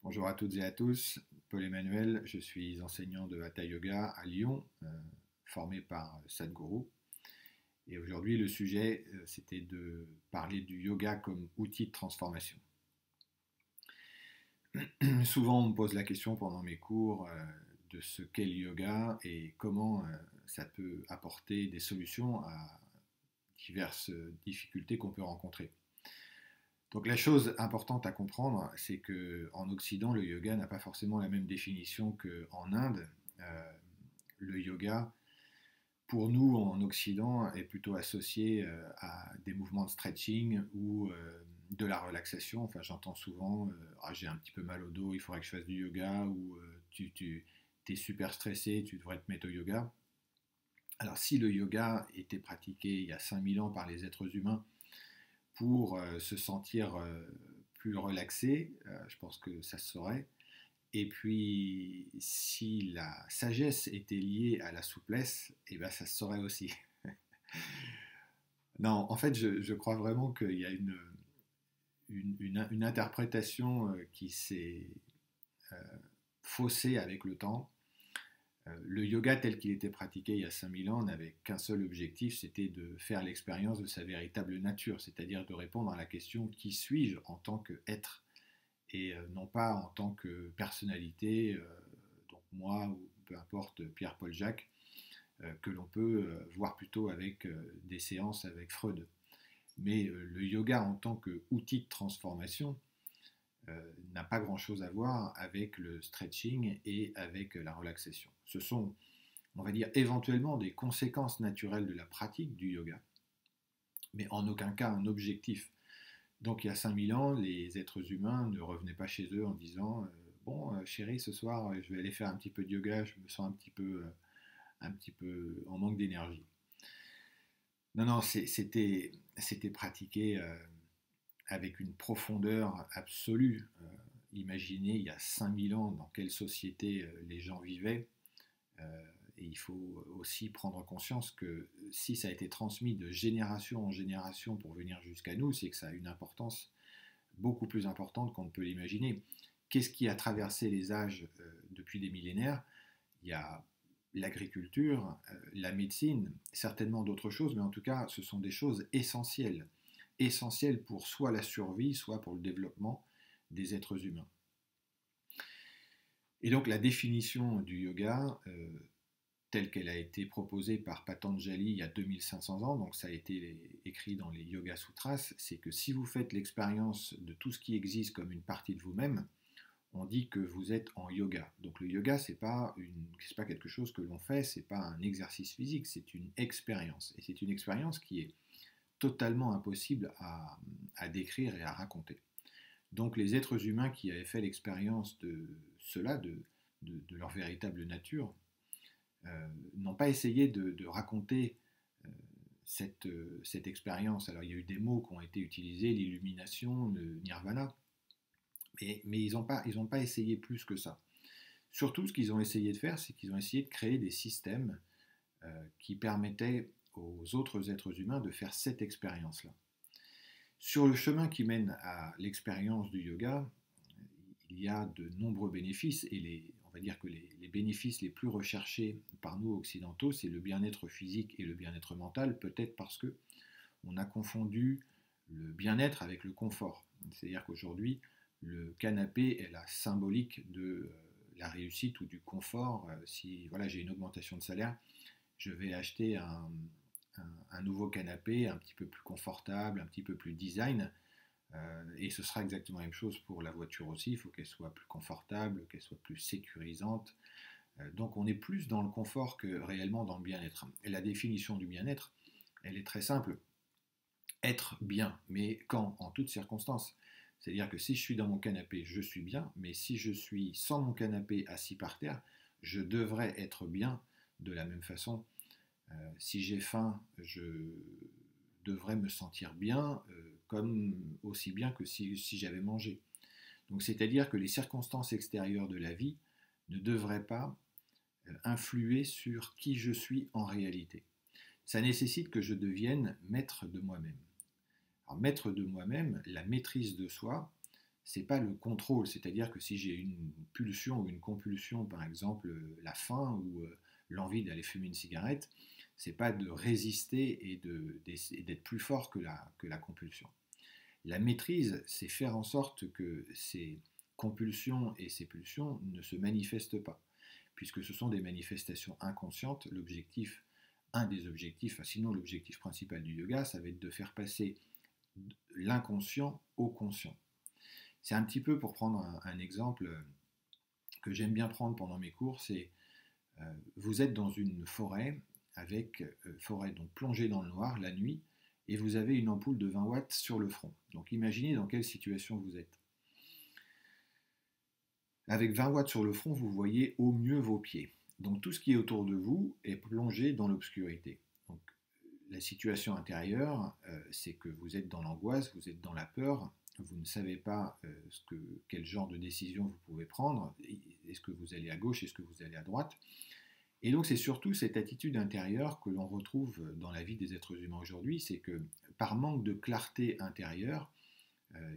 Bonjour à toutes et à tous, Paul Emmanuel, je suis enseignant de Hatha Yoga à Lyon, formé par Sadhguru. Et aujourd'hui, le sujet, c'était de parler du yoga comme outil de transformation. Souvent, on me pose la question pendant mes cours de ce qu'est le yoga et comment ça peut apporter des solutions à diverses difficultés qu'on peut rencontrer. Donc la chose importante à comprendre, c'est qu'en Occident, le yoga n'a pas forcément la même définition qu'en Inde. Euh, le yoga, pour nous en Occident, est plutôt associé à des mouvements de stretching ou de la relaxation. Enfin, j'entends souvent ah, j'ai un petit peu mal au dos, il faudrait que je fasse du yoga, ou tu es super stressé, tu devrais te mettre au yoga. Alors si le yoga était pratiqué il y a 5000 ans par les êtres humains pour se sentir plus relaxé, je pense que ça se saurait. Et puis, si la sagesse était liée à la souplesse, eh ben, ça se saurait aussi. Non, en fait, je crois vraiment qu'il y a une interprétation qui s'est euh, faussée avec le temps. Le yoga tel qu'il était pratiqué il y a 5000 ans n'avait qu'un seul objectif, c'était de faire l'expérience de sa véritable nature, c'est-à-dire de répondre à la question qui suis-je en tant qu'être et non pas en tant que personnalité, donc moi ou peu importe Pierre-Paul Jacques, que l'on peut voir plutôt avec des séances avec Freud. Mais le yoga en tant qu'outil de transformation n'a pas grand-chose à voir avec le stretching et avec la relaxation. Ce sont, on va dire, éventuellement des conséquences naturelles de la pratique du yoga, mais en aucun cas un objectif. Donc il y a 5000 ans, les êtres humains ne revenaient pas chez eux en disant bon chérie, ce soir je vais aller faire un petit peu de yoga, je me sens un petit peu en manque d'énergie. Non, non, c'était pratiqué avec une profondeur absolue. Imaginez il y a 5000 ans dans quelle société les gens vivaient. Et il faut aussi prendre conscience que si ça a été transmis de génération en génération pour venir jusqu'à nous, c'est que ça a une importance beaucoup plus importante qu'on ne peut l'imaginer. Qu'est-ce qui a traversé les âges depuis des millénaires? Il y a l'agriculture, la médecine, certainement d'autres choses, mais en tout cas, ce sont des choses essentielles. Essentielles pour soit la survie, soit pour le développement des êtres humains. Et donc la définition du yoga, telle qu'elle a été proposée par Patanjali il y a 2500 ans, donc ça a été écrit dans les Yoga Sutras, c'est que si vous faites l'expérience de tout ce qui existe comme une partie de vous-même, on dit que vous êtes en yoga. Donc le yoga, c'est pas quelque chose que l'on fait, c'est pas un exercice physique, c'est une expérience. Et c'est une expérience qui est totalement impossible à décrire et à raconter. Donc les êtres humains qui avaient fait l'expérience de cela, de leur véritable nature, n'ont pas essayé de raconter euh, cette expérience. Alors il y a eu des mots qui ont été utilisés, l'illumination, le nirvana, mais ils ont pas essayé plus que ça. Surtout, ce qu'ils ont essayé de faire, c'est qu'ils ont essayé de créer des systèmes qui permettaient aux autres êtres humains de faire cette expérience-là. Sur le chemin qui mène à l'expérience du yoga, il y a de nombreux bénéfices et on va dire que les bénéfices les plus recherchés par nous occidentaux, c'est le bien-être physique et le bien-être mental, peut-être parce que on a confondu le bien-être avec le confort. C'est-à-dire qu'aujourd'hui, le canapé est la symbolique de la réussite ou du confort. Si voilà, j'ai une augmentation de salaire, je vais acheter un nouveau canapé un petit peu plus confortable, un petit peu plus design. Et ce sera exactement la même chose pour la voiture aussi. Il faut qu'elle soit plus confortable, qu'elle soit plus sécurisante. Donc on est plus dans le confort que réellement dans le bien-être. Et la définition du bien-être, elle est très simple. Être bien, mais quand? En toutes circonstances. C'est-à-dire que si je suis dans mon canapé, je suis bien, mais si je suis sans mon canapé assis par terre, je devrais être bien de la même façon. Si j'ai faim, je devrais me sentir bien, comme aussi bien que si j'avais mangé. Donc c'est-à-dire que les circonstances extérieures de la vie ne devraient pas influer sur qui je suis en réalité. Ça nécessite que je devienne maître de moi-même. Alors maître de moi-même, la maîtrise de soi, c'est pas le contrôle, c'est-à-dire que si j'ai une pulsion ou une compulsion, par exemple la faim ou l'envie d'aller fumer une cigarette, c'est pas de résister et d'être plus fort que la compulsion. La maîtrise, c'est faire en sorte que ces compulsions et ces pulsions ne se manifestent pas, puisque ce sont des manifestations inconscientes. L'objectif, un des objectifs, sinon l'objectif principal du yoga, ça va être de faire passer l'inconscient au conscient. C'est un petit peu, pour prendre un exemple que j'aime bien prendre pendant mes cours, c'est vous êtes dans une forêt, forêt donc plongée dans le noir la nuit, et vous avez une ampoule de 20 watts sur le front. Donc imaginez dans quelle situation vous êtes. Avec 20 watts sur le front, vous voyez au mieux vos pieds. Donc tout ce qui est autour de vous est plongé dans l'obscurité. Donc la situation intérieure, c'est que vous êtes dans l'angoisse, vous êtes dans la peur, vous ne savez pas quel genre de décision vous pouvez prendre. Est-ce que vous allez à gauche, est-ce que vous allez à droite? Et donc c'est surtout cette attitude intérieure que l'on retrouve dans la vie des êtres humains aujourd'hui, c'est que par manque de clarté intérieure,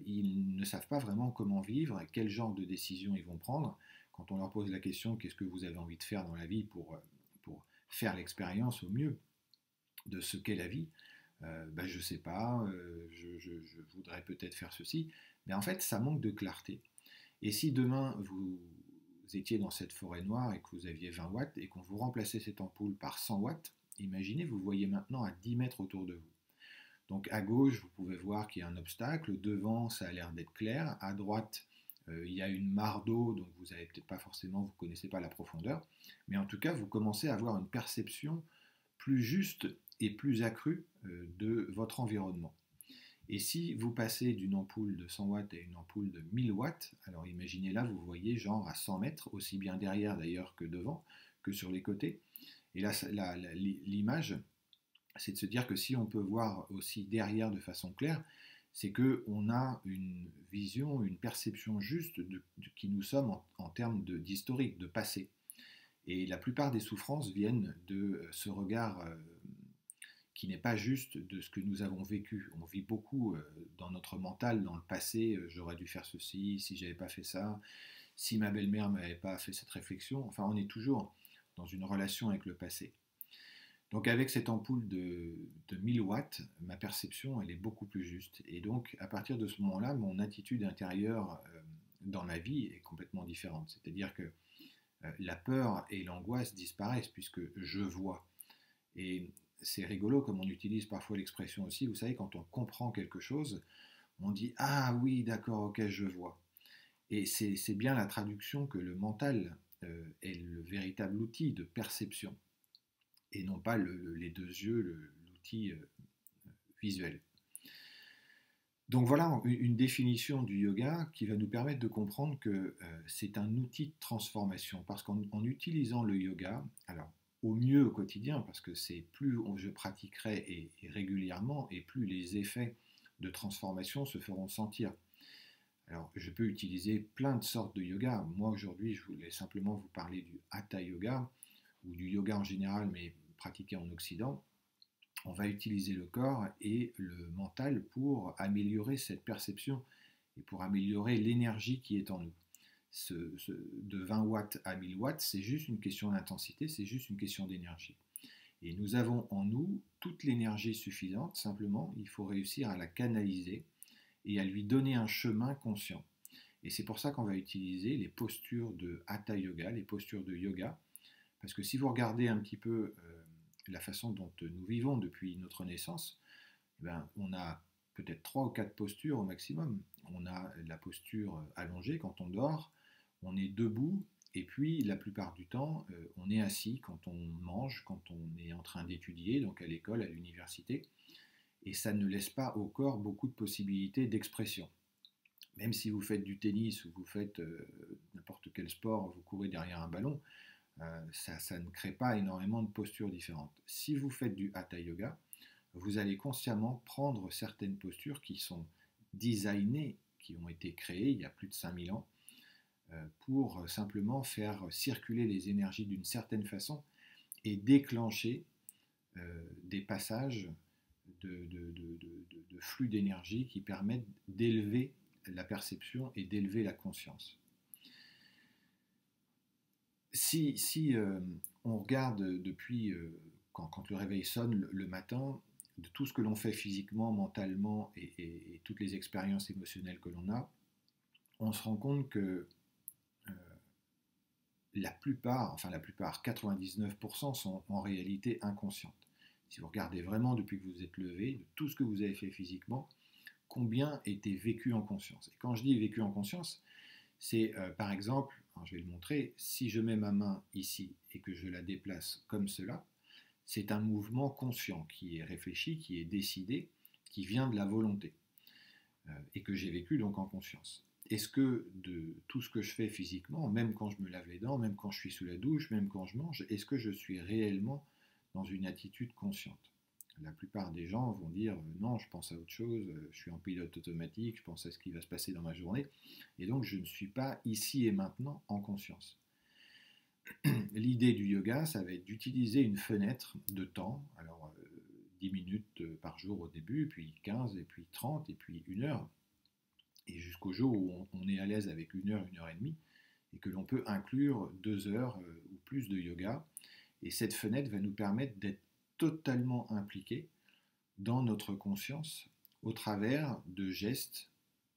ils ne savent pas vraiment comment vivre, quel genre de décision ils vont prendre. Quand on leur pose la question qu'est-ce que vous avez envie de faire dans la vie pour faire l'expérience au mieux de ce qu'est la vie, je ne sais pas, je voudrais peut-être faire ceci, mais en fait ça manque de clarté. Et si demain vous étiez dans cette forêt noire et que vous aviez 20 watts et qu'on vous remplaçait cette ampoule par 100 watts, imaginez, vous voyez maintenant à 10 mètres autour de vous. Donc à gauche, vous pouvez voir qu'il y a un obstacle, devant, ça a l'air d'être clair, à droite, il y a une mare d'eau, donc vous n'avez peut-être pas forcément, vous ne connaissez pas la profondeur, mais en tout cas, vous commencez à avoir une perception plus juste et plus accrue de votre environnement. Et si vous passez d'une ampoule de 100 watts à une ampoule de 1000 watts, alors imaginez là, vous voyez genre à 100 mètres, aussi bien derrière d'ailleurs que devant, que sur les côtés. Et là, l'image, c'est de se dire que si on peut voir aussi derrière de façon claire, c'est qu'on a une vision, une perception juste de qui nous sommes en termes d'historique, de passé. Et la plupart des souffrances viennent de ce regard qui n'est pas juste de ce que nous avons vécu. On vit beaucoup dans notre mental, dans le passé, j'aurais dû faire ceci, si j'avais pas fait ça, si ma belle-mère m'avait pas fait cette réflexion. Enfin, on est toujours dans une relation avec le passé. Donc avec cette ampoule de 1000 watts, ma perception, elle est beaucoup plus juste. Et donc, à partir de ce moment-là, mon attitude intérieure dans ma vie est complètement différente. C'est-à-dire que la peur et l'angoisse disparaissent puisque je vois. Et c'est rigolo comme on utilise parfois l'expression aussi, vous savez, quand on comprend quelque chose, on dit « Ah oui, d'accord, ok, je vois ». Et c'est bien la traduction que le mental est le véritable outil de perception et non pas les deux yeux, l'outil visuel. Donc voilà une définition du yoga qui va nous permettre de comprendre que c'est un outil de transformation, parce qu'en utilisant le yoga, alors au mieux au quotidien, parce que c'est plus je pratiquerai et régulièrement, et plus les effets de transformation se feront sentir. Alors je peux utiliser plein de sortes de yoga. Moi aujourd'hui je voulais simplement vous parler du Hatha Yoga, ou du yoga en général, mais pratiqué en Occident. On va utiliser le corps et le mental pour améliorer cette perception et pour améliorer l'énergie qui est en nous. De 20 watts à 1000 watts, c'est juste une question d'intensité, c'est juste une question d'énergie. Et nous avons en nous toute l'énergie suffisante, simplement il faut réussir à la canaliser et à lui donner un chemin conscient. Et c'est pour ça qu'on va utiliser les postures de Hatha Yoga, les postures de yoga, parce que si vous regardez un petit peu la façon dont nous vivons depuis notre naissance, on a peut-être 3 ou 4 postures au maximum. On a la posture allongée quand on dort, on est debout, et puis la plupart du temps, on est assis quand on mange, quand on est en train d'étudier, donc à l'école, à l'université, et ça ne laisse pas au corps beaucoup de possibilités d'expression. Même si vous faites du tennis ou vous faites n'importe quel sport, vous courez derrière un ballon, ça ne crée pas énormément de postures différentes. Si vous faites du Hatha Yoga, vous allez consciemment prendre certaines postures qui sont designées, qui ont été créées il y a plus de 5000 ans, pour simplement faire circuler les énergies d'une certaine façon et déclencher des passages de flux d'énergie qui permettent d'élever la perception et d'élever la conscience. Si on regarde depuis, quand le réveil sonne le matin, de tout ce que l'on fait physiquement, mentalement et toutes les expériences émotionnelles que l'on a, on se rend compte que la plupart, 99% sont en réalité inconscientes. Si vous regardez vraiment depuis que vous êtes levé, de tout ce que vous avez fait physiquement, combien était vécu en conscience. Et quand je dis vécu en conscience, c'est par exemple, je vais le montrer, si je mets ma main ici et que je la déplace comme cela, c'est un mouvement conscient qui est réfléchi, qui est décidé, qui vient de la volonté et que j'ai vécu donc en conscience. Est-ce que de tout ce que je fais physiquement, même quand je me lave les dents, même quand je suis sous la douche, même quand je mange, est-ce que je suis réellement dans une attitude consciente? La plupart des gens vont dire non, je pense à autre chose, je suis en pilote automatique, je pense à ce qui va se passer dans ma journée, et donc je ne suis pas ici et maintenant en conscience. L'idée du yoga, ça va être d'utiliser une fenêtre de temps, alors 10 minutes par jour au début, puis 15, et puis 30, et puis 1 heure, et jusqu'au jour où on est à l'aise avec 1 heure, 1 heure et demie, et que l'on peut inclure 2 heures ou plus de yoga. Et cette fenêtre va nous permettre d'être totalement impliqués dans notre conscience au travers de gestes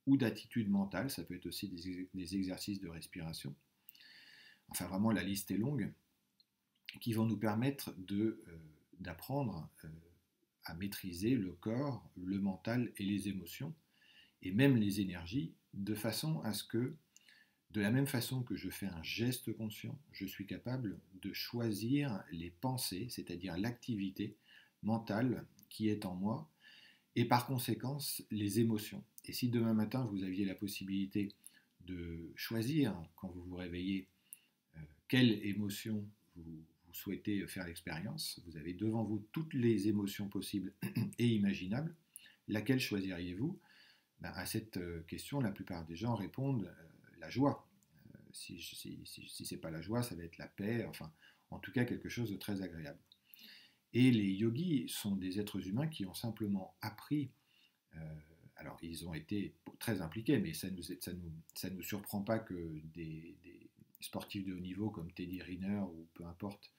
ou d'attitudes mentales. Ça peut être aussi des exercices de respiration. Enfin, vraiment, la liste est longue, qui vont nous permettre d'apprendre à maîtriser le corps, le mental et les émotions, et même les énergies, de façon à ce que, de la même façon que je fais un geste conscient, je suis capable de choisir les pensées, c'est-à-dire l'activité mentale qui est en moi, et par conséquent les émotions. Et si demain matin vous aviez la possibilité de choisir, quand vous vous réveillez, quelle émotion vous souhaitez faire l'expérience, vous avez devant vous toutes les émotions possibles et imaginables, laquelle choisiriez-vous? À cette question, la plupart des gens répondent la joie. Si ce n'est pas la joie, ça va être la paix, enfin, en tout cas quelque chose de très agréable. Et les yogis sont des êtres humains qui ont simplement appris, alors ils ont été très impliqués, mais ça nous surprend pas que des sportifs de haut niveau comme Teddy Riner ou peu importe,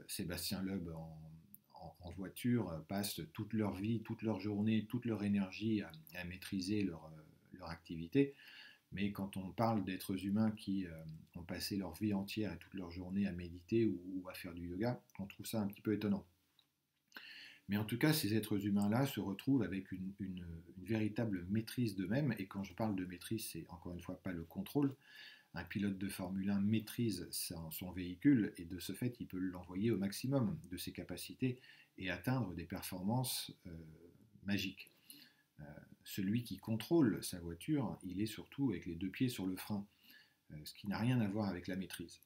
Sébastien Loeb en voiture passent toute leur vie, toute leur journée, toute leur énergie à maîtriser leur activité. Mais quand on parle d'êtres humains qui ont passé leur vie entière et toute leur journée à méditer ou à faire du yoga, on trouve ça un petit peu étonnant. Mais en tout cas, ces êtres humains-là se retrouvent avec une véritable maîtrise d'eux-mêmes. Et quand je parle de maîtrise, c'est encore une fois pas le contrôle. Un pilote de Formule 1 maîtrise son véhicule et de ce fait, il peut l'envoyer au maximum de ses capacités et atteindre des performances magiques. Celui qui contrôle sa voiture, il est surtout avec les 2 pieds sur le frein, ce qui n'a rien à voir avec la maîtrise.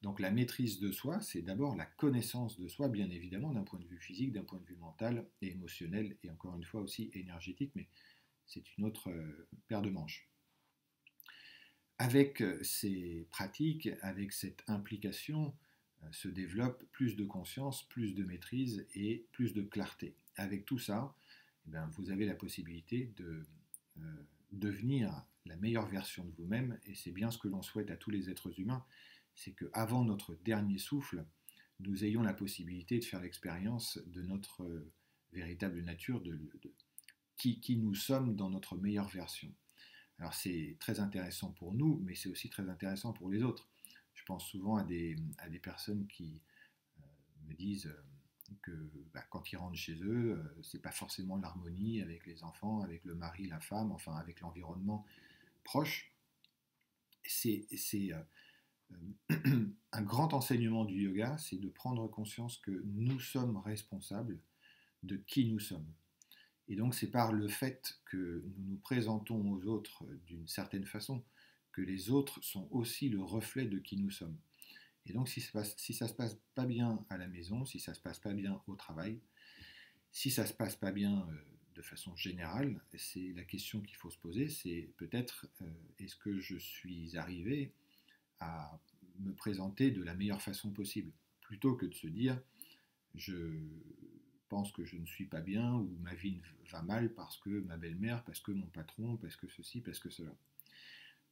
Donc la maîtrise de soi, c'est d'abord la connaissance de soi, bien évidemment, d'un point de vue physique, d'un point de vue mental et émotionnel, et encore une fois aussi énergétique, mais c'est une autre paire de manches. Avec ces pratiques, avec cette implication, se développe plus de conscience, plus de maîtrise et plus de clarté. Avec tout ça, vous avez la possibilité de devenir la meilleure version de vous-même, et c'est bien ce que l'on souhaite à tous les êtres humains, c'est qu'avant notre dernier souffle, nous ayons la possibilité de faire l'expérience de notre véritable nature, de qui nous sommes dans notre meilleure version. Alors c'est très intéressant pour nous, mais c'est aussi très intéressant pour les autres. Je pense souvent à des personnes qui me disent que quand ils rentrent chez eux, c'est pas forcément l'harmonie avec les enfants, avec le mari, la femme, enfin avec l'environnement proche. C'est un grand enseignement du yoga, c'est de prendre conscience que nous sommes responsables de qui nous sommes. Et donc c'est par le fait que nous nous présentons aux autres d'une certaine façon que les autres sont aussi le reflet de qui nous sommes. Et donc si ça se passe pas bien à la maison, si ça se passe pas bien au travail, si ça se passe pas bien de façon générale, c'est la question qu'il faut se poser, c'est peut-être est-ce que je suis arrivé à me présenter de la meilleure façon possible, plutôt que de se dire je pense que je ne suis pas bien ou ma vie va mal parce que ma belle-mère, parce que mon patron, parce que ceci, parce que cela.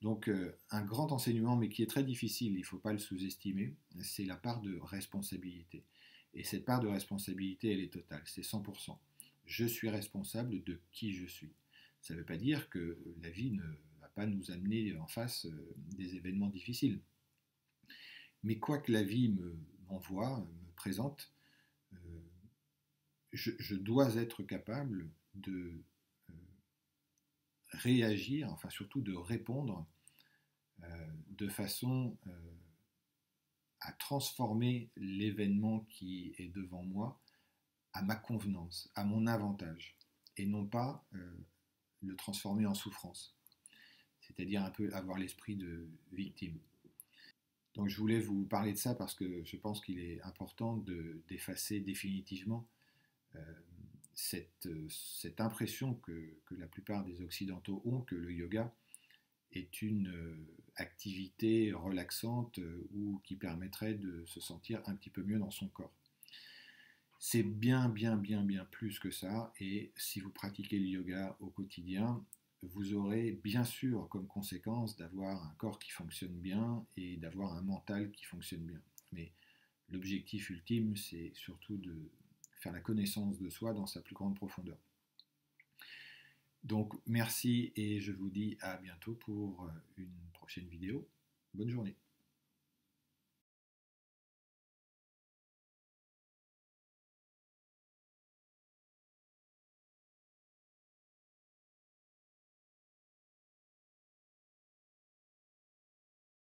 Donc un grand enseignement, mais qui est très difficile, il ne faut pas le sous-estimer, c'est la part de responsabilité. Et cette part de responsabilité, elle est totale, c'est 100%. Je suis responsable de qui je suis. Ça ne veut pas dire que la vie ne va pas nous amener en face des événements difficiles. Mais quoi que la vie m'envoie, me présente, euh, je dois être capable de réagir, enfin surtout de répondre de façon à transformer l'événement qui est devant moi à ma convenance, à mon avantage, et non pas le transformer en souffrance, c'est-à-dire un peu avoir l'esprit de victime. Donc je voulais vous parler de ça parce que je pense qu'il est important d'effacer définitivement euh, cette impression que la plupart des Occidentaux ont que le yoga est une activité relaxante ou qui permettrait de se sentir un petit peu mieux dans son corps. C'est bien, bien, bien, bien plus que ça. Et si vous pratiquez le yoga au quotidien, vous aurez bien sûr comme conséquence d'avoir un corps qui fonctionne bien et d'avoir un mental qui fonctionne bien. Mais l'objectif ultime, c'est surtout de faire la connaissance de soi dans sa plus grande profondeur. Donc merci et je vous dis à bientôt pour une prochaine vidéo. Bonne journée.